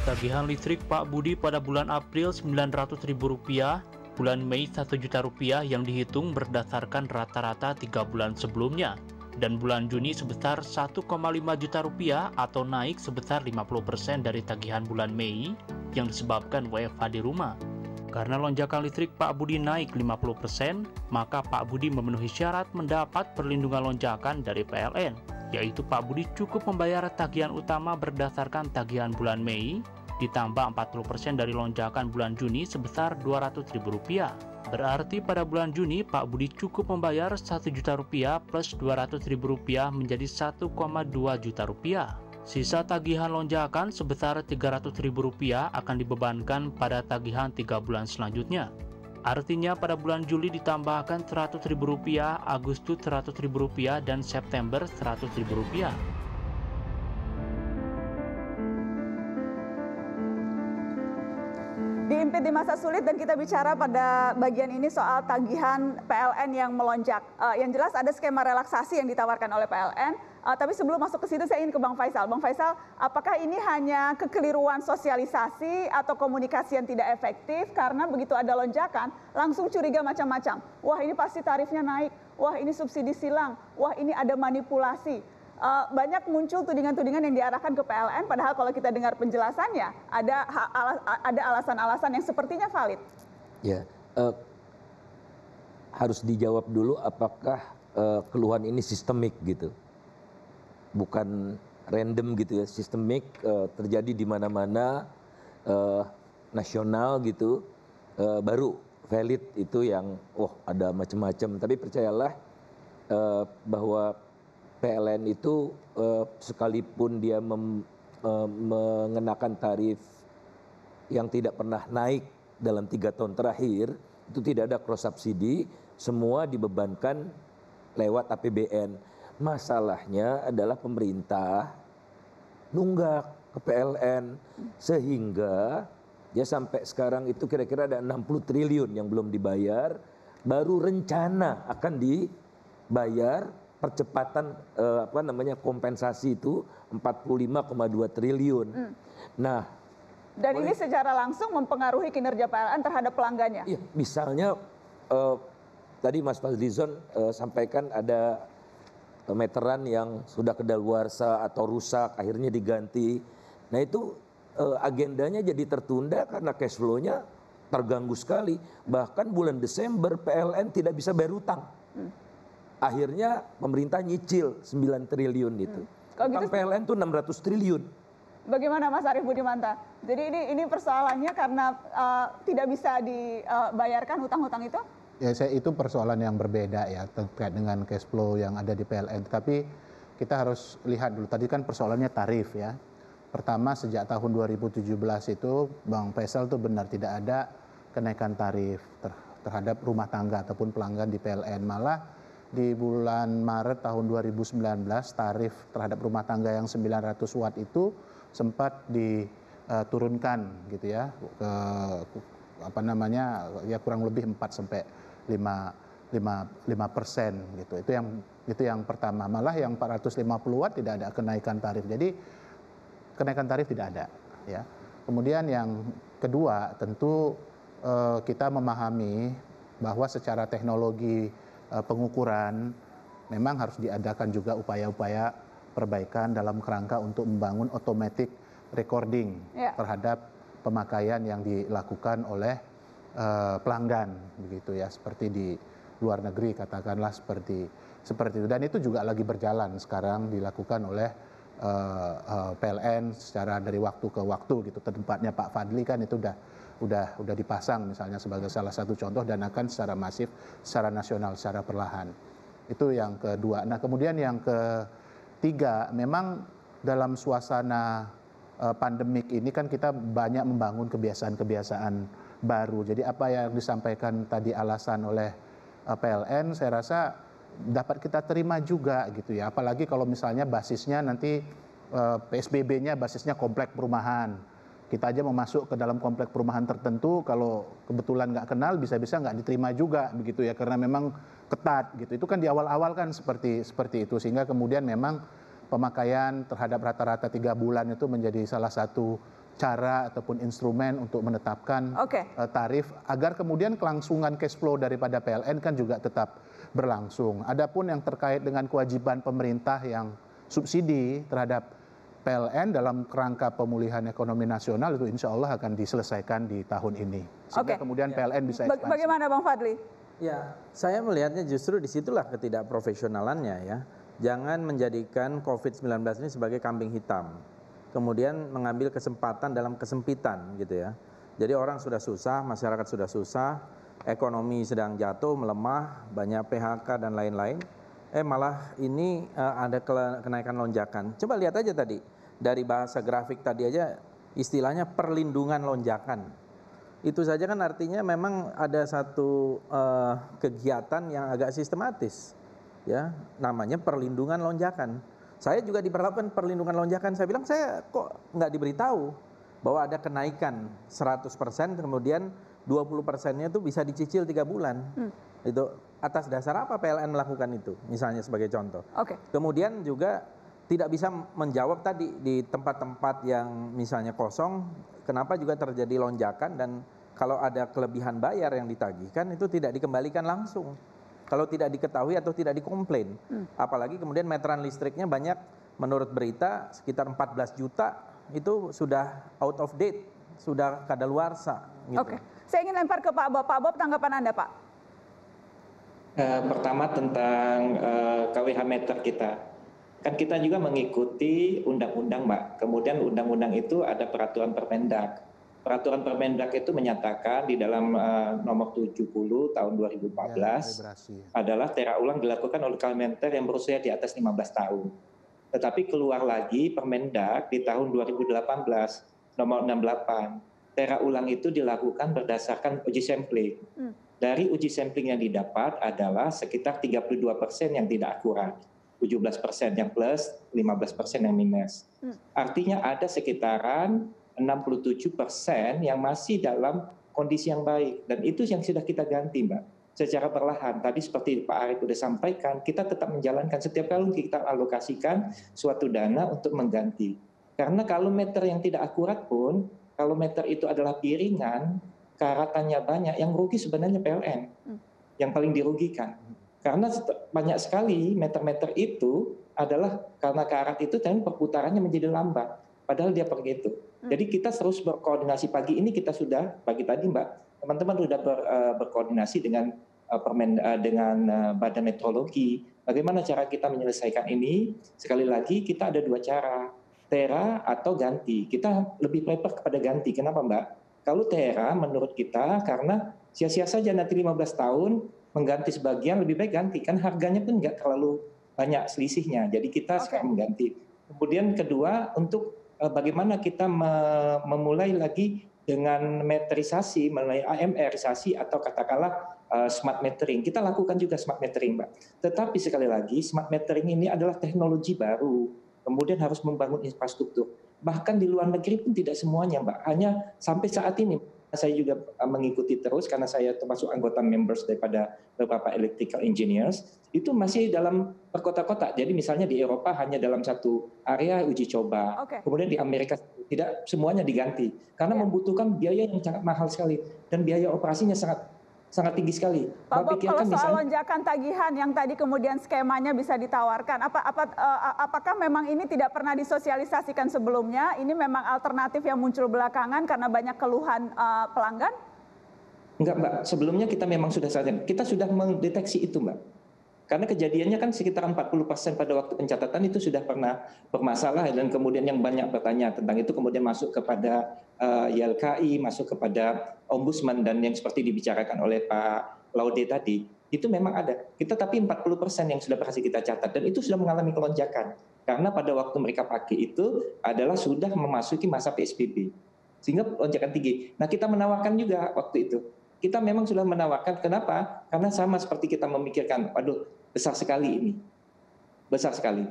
Tagihan listrik Pak Budi pada bulan April Rp900.000, bulan Mei Rp1.000.000 yang dihitung berdasarkan rata-rata 3 bulan sebelumnya, dan bulan Juni sebesar Rp1,5 juta atau naik sebesar 50% dari tagihan bulan Mei yang disebabkan WFH di rumah. Karena lonjakan listrik Pak Budi naik 50%, maka Pak Budi memenuhi syarat mendapat perlindungan lonjakan dari PLN, yaitu Pak Budi cukup membayar tagihan utama berdasarkan tagihan bulan Mei, ditambah 40% dari lonjakan bulan Juni sebesar Rp200.000. Berarti pada bulan Juni Pak Budi cukup membayar Rp1 juta plus Rp200.000 menjadi Rp1,2 juta. Sisa tagihan lonjakan sebesar Rp300.000 akan dibebankan pada tagihan 3 bulan selanjutnya. Artinya pada bulan Juli ditambahkan Rp100.000, Agustus Rp100.000, dan September Rp100.000. Diimpit di masa sulit dan kita bicara pada bagian ini soal tagihan PLN yang melonjak. Yang jelas ada skema relaksasi yang ditawarkan oleh PLN. Tapi sebelum masuk ke situ saya ingin ke Bang Faisal. Bang Faisal, apakah ini hanya kekeliruan sosialisasi atau komunikasi yang tidak efektif karena begitu ada lonjakan langsung curiga macam-macam. Wah ini pasti tarifnya naik, wah ini subsidi silang, wah ini ada manipulasi. Banyak muncul tudingan-tudingan yang diarahkan ke PLN, padahal kalau kita dengar penjelasannya ada alasan-alasan yang sepertinya valid. Ya, harus dijawab dulu apakah keluhan ini sistemik gitu, bukan random gitu ya, sistemik, terjadi di mana-mana, nasional gitu, baru valid itu yang ada macam-macam. Tapi percayalah bahwa PLN itu sekalipun dia mengenakan tarif yang tidak pernah naik dalam 3 tahun terakhir, itu tidak ada cross subsidi, semua dibebankan lewat APBN. Masalahnya adalah pemerintah nunggak ke PLN sehingga ya sampai sekarang itu kira-kira ada 60 triliun yang belum dibayar, baru rencana akan dibayar percepatan kompensasi itu 45,2 triliun. Nah, dan ini secara langsung mempengaruhi kinerja PLN terhadap pelanggannya. Iya, misalnya tadi Mas Fadlizon sampaikan ada meteran yang sudah kedaluarsa atau rusak akhirnya diganti. Nah, itu agendanya jadi tertunda karena cash flow-nya terganggu sekali. Bahkan bulan Desember PLN tidak bisa bayar utang. Akhirnya pemerintah nyicil 9 triliun itu. Utang gitu, PLN itu 600 triliun. Bagaimana Mas Arief Budimanta? Jadi ini persoalannya karena tidak bisa dibayarkan hutang-hutang itu? Ya, itu persoalan yang berbeda ya terkait dengan cash flow yang ada di PLN. Tapi kita harus lihat dulu, tadi kan persoalannya tarif ya. Pertama sejak tahun 2017 itu Bang Faisal itu benar tidak ada kenaikan tarif terhadap rumah tangga ataupun pelanggan di PLN. Malah di bulan Maret tahun 2019 tarif terhadap rumah tangga yang 900 watt itu sempat diturunkan gitu ya ke kurang lebih 4 sampai 5% gitu. Itu yang pertama. Malah yang 450 watt tidak ada kenaikan tarif. Jadi kenaikan tarif tidak ada ya. Kemudian yang kedua tentu kita memahami bahwa secara teknologi pengukuran memang harus diadakan juga upaya-upaya perbaikan dalam kerangka untuk membangun automatic recording terhadap pemakaian yang dilakukan oleh pelanggan begitu ya, seperti di luar negeri katakanlah seperti itu. Dan itu juga lagi berjalan sekarang dilakukan oleh PLN secara dari waktu ke waktu gitu. Tempatnya Pak Fadli kan itu udah dipasang misalnya sebagai salah satu contoh dan akan secara masif, secara nasional, secara perlahan. Itu yang kedua. Nah, kemudian yang ketiga, memang dalam suasana pandemik ini kan kita banyak membangun kebiasaan-kebiasaan baru. Jadi apa yang disampaikan tadi alasan oleh PLN, saya rasa dapat kita terima juga gitu ya. Apalagi kalau misalnya basisnya nanti PSBB-nya basisnya komplek perumahan. Kita aja mau masuk ke dalam komplek perumahan tertentu, kalau kebetulan nggak kenal bisa-bisa nggak diterima juga begitu ya, karena memang ketat gitu. Itu kan di awal-awal kan seperti itu, sehingga kemudian memang pemakaian terhadap rata-rata 3 bulan itu menjadi salah satu cara ataupun instrumen untuk menetapkan tarif agar kemudian kelangsungan cash flow daripada PLN kan juga tetap berlangsung. Adapun yang terkait dengan kewajiban pemerintah yang subsidi terhadap PLN dalam kerangka pemulihan ekonomi nasional itu insya Allah akan diselesaikan di tahun ini. Sehingga kemudian PLN bisa ekspansi. Bagaimana Bang Fadli? Ya, saya melihatnya justru disitulah ketidakprofesionalannya ya. Jangan menjadikan COVID-19 ini sebagai kambing hitam. Kemudian mengambil kesempatan dalam kesempitan gitu ya. Jadi orang sudah susah, masyarakat sudah susah, ekonomi sedang jatuh, melemah, banyak PHK dan lain-lain. Malah ini ada kenaikan lonjakan. Coba lihat aja tadi, dari bahasa grafik tadi aja istilahnya perlindungan lonjakan. Itu saja kan artinya memang ada satu kegiatan yang agak sistematis. Ya, namanya perlindungan lonjakan. Saya juga diperlakukan perlindungan lonjakan. Saya bilang saya kok nggak diberitahu bahwa ada kenaikan 100%, kemudian 20%-nya itu bisa dicicil 3 bulan. Itu atas dasar apa PLN melakukan itu? Misalnya sebagai contoh. Kemudian juga tidak bisa menjawab tadi di tempat-tempat yang misalnya kosong, kenapa juga terjadi lonjakan dan kalau ada kelebihan bayar yang ditagihkan itu tidak dikembalikan langsung. Kalau tidak diketahui atau tidak dikomplain. Apalagi kemudian meteran listriknya banyak, menurut berita sekitar 14 juta itu sudah out of date, sudah kadaluarsa. Gitu. Saya ingin lempar ke Pak Bob. Pak Bob, tanggapan Anda Pak? Pertama tentang KWH meter kita. Kan kita juga mengikuti undang-undang Mbak. Kemudian undang-undang itu ada peraturan Permendak. Peraturan Permendak itu menyatakan di dalam nomor 70 tahun 2014 adalah tera ulang dilakukan oleh Kementer yang berusia di atas 15 tahun. Tetapi keluar lagi Permendak di tahun 2018 nomor 68. Tera ulang itu dilakukan berdasarkan uji sampling. Dari uji sampling yang didapat adalah sekitar 32% yang tidak akurat, 17% yang plus, 15% yang minus. Artinya ada sekitaran 67% yang masih dalam kondisi yang baik. Dan itu yang sudah kita ganti, Mbak. Secara perlahan. Tadi seperti Pak Arief sudah sampaikan, kita tetap menjalankan setiap kali kita alokasikan suatu dana untuk mengganti. Karena kalau meter yang tidak akurat pun, kalau meter itu adalah piringan, karatannya banyak, yang rugi sebenarnya PLN. Yang paling dirugikan. Karena banyak sekali meter-meter itu adalah karena karat itu dan perputarannya menjadi lambat. Padahal dia pergi itu. Jadi kita terus berkoordinasi. Pagi ini kita sudah, pagi tadi Mbak, teman-teman sudah berkoordinasi dengan Badan Meteorologi. Bagaimana cara kita menyelesaikan ini? Sekali lagi kita ada 2 cara, tera atau ganti. Kita lebih prefer kepada ganti. Kenapa Mbak? Kalau tera menurut kita karena sia-sia saja nanti 15 tahun mengganti sebagian, lebih baik ganti. Kan harganya pun nggak terlalu banyak selisihnya. Jadi kita sekarang mengganti. Kemudian kedua, untuk bagaimana kita memulai lagi dengan meterisasi, melalui AMR-isasi atau katakanlah smart metering. Kita lakukan juga smart metering, Mbak. Tetapi sekali lagi, smart metering ini adalah teknologi baru. Kemudian harus membangun infrastruktur. Bahkan di luar negeri pun tidak semuanya, Mbak. Hanya sampai saat ini, saya juga mengikuti terus karena saya termasuk anggota members daripada beberapa electrical engineers, itu masih dalam perkota-kota. Jadi misalnya di Eropa hanya dalam satu area uji coba. Kemudian di Amerika tidak semuanya diganti. Karena membutuhkan biaya yang sangat mahal sekali. Dan biaya operasinya sangat tinggi sekali. Pak Bob, kalau soal lonjakan tagihan yang tadi kemudian skemanya bisa ditawarkan, apakah memang ini tidak pernah disosialisasikan sebelumnya? Ini memang alternatif yang muncul belakangan karena banyak keluhan pelanggan? Enggak Mbak, sebelumnya kita memang sudah sadar. Kita sudah mendeteksi itu Mbak. Karena kejadiannya kan sekitar 40% pada waktu pencatatan itu sudah pernah bermasalah dan kemudian yang banyak bertanya tentang itu kemudian masuk kepada YLKI, masuk kepada Ombudsman dan yang seperti dibicarakan oleh Pak Laude tadi, itu memang ada. Kita tapi 40% yang sudah berhasil kita catat dan itu sudah mengalami kelonjakan. Karena pada waktu mereka pakai itu adalah sudah memasuki masa PSBB. Sehingga lonjakan tinggi. Nah kita menawarkan juga waktu itu. Kita memang sudah menawarkan, kenapa? Karena sama seperti kita memikirkan, waduh besar sekali ini. Besar sekali.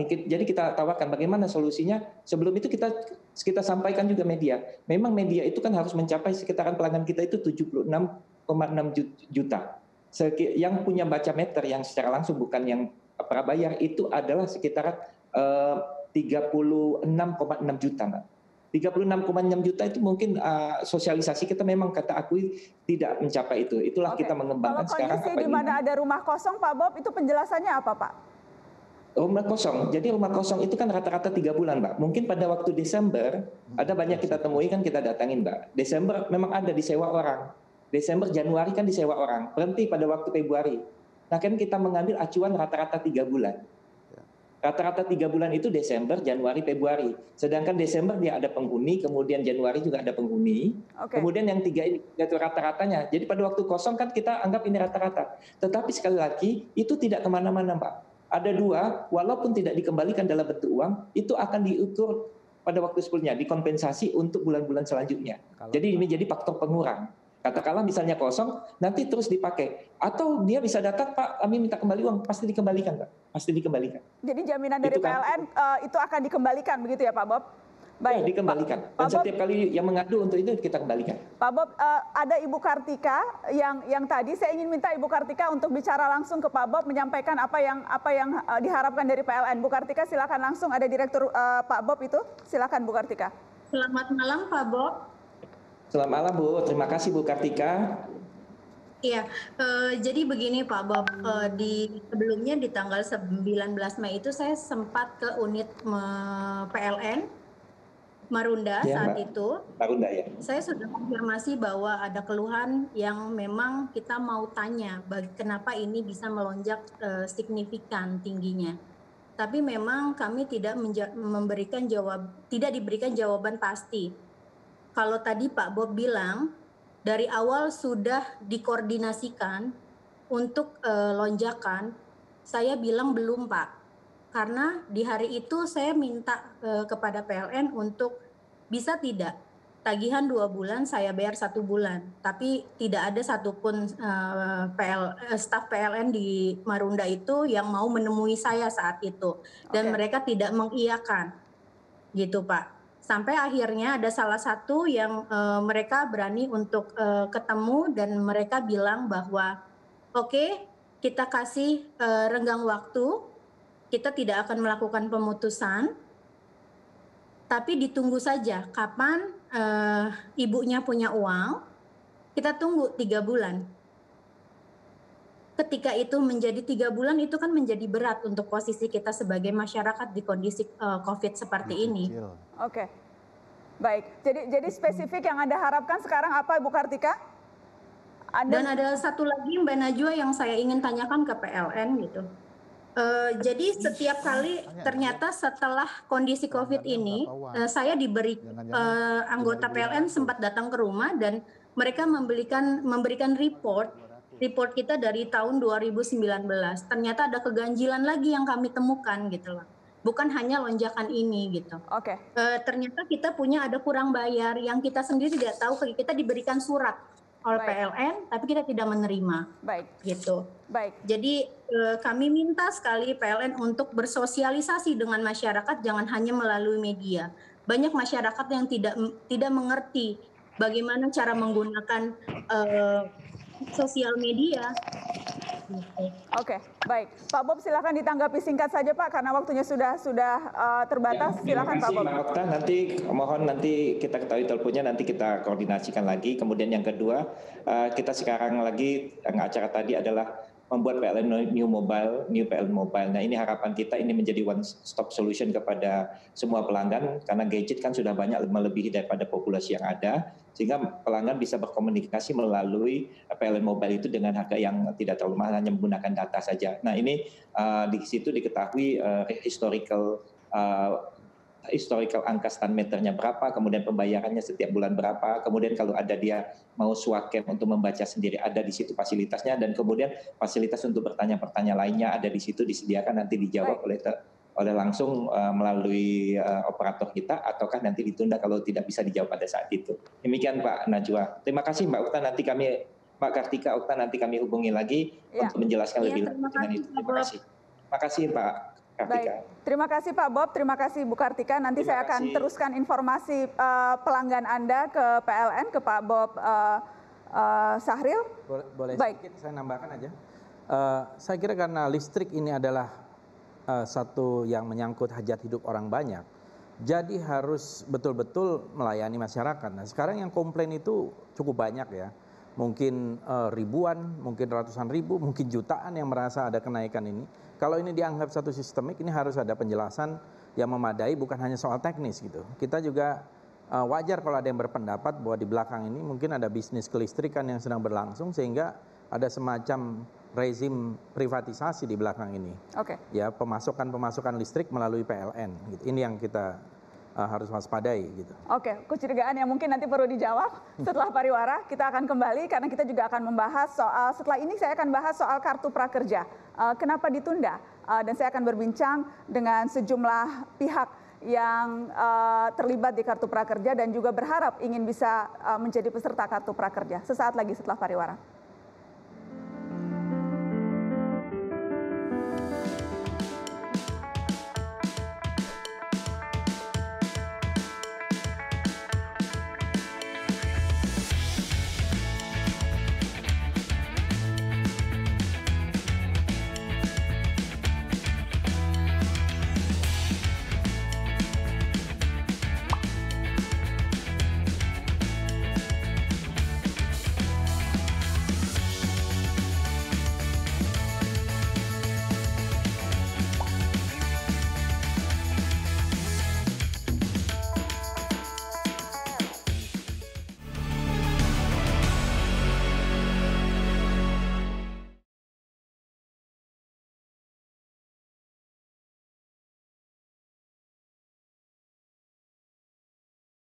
Jadi kita tawarkan bagaimana solusinya. Sebelum itu kita sampaikan juga media. Memang media itu kan harus mencapai sekitaran pelanggan kita itu 76,6 juta. Yang punya baca meter yang secara langsung bukan yang prabayar itu adalah sekitaran 36,6 juta, Mbak. 36,6 juta itu mungkin sosialisasi kita memang kata akui tidak mencapai itu. Itulah kita mengembangkan sekarang. Kalau kondisi di mana ada rumah kosong, Pak Bob, itu penjelasannya apa, Pak? Rumah kosong, jadi rumah kosong itu kan rata-rata 3 bulan, Mbak. Mungkin pada waktu Desember, ada banyak kita temui kan kita datangin, Mbak. Desember memang ada disewa orang. Desember, Januari kan disewa orang. Berhenti pada waktu Februari. Nah kan kita mengambil acuan rata-rata 3 bulan. Rata-rata 3 bulan itu Desember, Januari, Februari. Sedangkan Desember dia ada penghuni, kemudian Januari juga ada penghuni. Kemudian yang 3 ini itu rata-ratanya. Jadi pada waktu kosong kan kita anggap ini rata-rata. Tetapi sekali lagi itu tidak kemana-mana, Mbak. Ada 2, walaupun tidak dikembalikan dalam bentuk uang, itu akan diukur pada waktu sebelumnya, dikompensasi untuk bulan-bulan selanjutnya. Jadi ini jadi faktor pengurang. Katakanlah misalnya kosong, nanti terus dipakai. Atau dia bisa datang, Pak, kami minta kembali uang, pasti dikembalikan, Pak. Pasti dikembalikan. Jadi jaminan dari PLN itu akan dikembalikan, begitu ya Pak Bob? Baik. Ya, dikembalikan. Dan setiap kali yang mengadu untuk itu kita kembalikan. Pak Bob, ada Ibu Kartika yang tadi saya ingin minta Ibu Kartika untuk bicara langsung ke Pak Bob menyampaikan apa yang diharapkan dari PLN. Bu Kartika silakan langsung, ada Direktur Pak Bob itu. Silakan Bu Kartika. Selamat malam Pak Bob. Selamat malam Bu, terima kasih Bu Kartika. Iya, jadi begini Pak Bob, sebelumnya di tanggal 19 Mei itu saya sempat ke unit PLN Marunda ya, saat Mbak. Itu. Marunda ya. Saya sudah konfirmasi bahwa ada keluhan yang memang kita mau tanya, kenapa ini bisa melonjak signifikan tingginya. Tapi memang kami tidak diberikan jawaban pasti. Kalau tadi Pak Bob bilang dari awal sudah dikoordinasikan untuk lonjakan, saya bilang belum Pak. Karena di hari itu saya minta kepada PLN untuk bisa tidak tagihan 2 bulan saya bayar 1 bulan, tapi tidak ada satupun staf PLN di Marunda itu yang mau menemui saya saat itu dan mereka tidak mengiyakan, gitu Pak. Sampai akhirnya ada salah satu yang mereka berani untuk ketemu dan mereka bilang bahwa oke, kita kasih renggang waktu. Kita tidak akan melakukan pemutusan, tapi ditunggu saja kapan ibunya punya uang, kita tunggu 3 bulan. Ketika itu menjadi 3 bulan, itu kan menjadi berat untuk posisi kita sebagai masyarakat di kondisi COVID seperti ini. Oke, baik. Jadi spesifik yang Anda harapkan sekarang apa Ibu Kartika? Dan ada satu lagi Mbak Najwa yang saya ingin tanyakan ke PLN gitu. Jadi setiap kali ternyata setelah kondisi COVID ini, saya diberi anggota PLN sempat datang ke rumah dan mereka memberikan report kita dari tahun 2019. Ternyata ada keganjilan lagi yang kami temukan gitu loh. Bukan hanya lonjakan ini gitu. Ternyata kita ada kurang bayar yang kita sendiri tidak tahu. Kita diberikan surat oleh PLN, tapi kita tidak menerima. Gitu. Jadi kami minta sekali PLN untuk bersosialisasi dengan masyarakat, jangan hanya melalui media. Banyak masyarakat yang tidak mengerti bagaimana cara menggunakan sosial media. Oke, baik. Pak Bob silakan ditanggapi singkat saja Pak, karena waktunya sudah terbatas. Silakan Pak Bob. Mbak Okta, mohon nanti kita ketahui teleponnya, nanti kita koordinasikan lagi. Kemudian yang kedua, kita sekarang lagi acara tadi adalah membuat PLN New PLN Mobile. Nah ini harapan kita ini menjadi one stop solution kepada semua pelanggan, karena gadget kan sudah banyak melebihi daripada populasi yang ada, sehingga pelanggan bisa berkomunikasi melalui PLN Mobile itu dengan harga yang tidak terlalu mahal, hanya menggunakan data saja. Nah ini di situ diketahui historical angka stand meternya berapa, kemudian pembayarannya setiap bulan berapa, kemudian kalau ada dia mau swapcam untuk membaca sendiri ada di situ fasilitasnya, dan kemudian fasilitas untuk bertanya-pertanya lainnya ada di situ disediakan, nanti dijawab oleh langsung melalui operator kita, ataukah nanti ditunda kalau tidak bisa dijawab pada saat itu. Demikian Pak Najwa. Terima kasih Mbak Okta, nanti Mbak Kartika Okta nanti kami hubungi lagi untuk menjelaskan lebih lanjut dengan itu. Terima kasih. Terima kasih Pak Kartika. Baik, terima kasih Pak Bob, terima kasih Bu Kartika. Nanti saya akan teruskan informasi pelanggan Anda ke PLN, ke Pak Bob Sahril. Boleh sedikit saya nambahkan aja. Saya kira karena listrik ini adalah satu yang menyangkut hajat hidup orang banyak, Jadi harus betul-betul melayani masyarakat. Nah sekarang yang komplain itu cukup banyak ya. Mungkin ribuan, mungkin ratusan ribu, mungkin jutaan yang merasa ada kenaikan ini. Kalau ini dianggap satu sistemik, ini harus ada penjelasan yang memadai, bukan hanya soal teknis gitu. Kita juga wajar kalau ada yang berpendapat bahwa di belakang ini mungkin ada bisnis kelistrikan yang sedang berlangsung sehingga ada semacam rezim privatisasi di belakang ini. Oke. Ya, pemasukan listrik melalui PLN gitu. Ini yang kita harus waspadai gitu. Oke, kecurigaan yang mungkin nanti perlu dijawab setelah pariwara. Kita akan kembali karena kita juga akan membahas soal, setelah ini saya akan bahas soal kartu prakerja. Kenapa ditunda? Dan saya akan berbincang dengan sejumlah pihak yang terlibat di kartu prakerja dan juga berharap ingin bisa menjadi peserta kartu prakerja. Sesaat lagi setelah pariwara.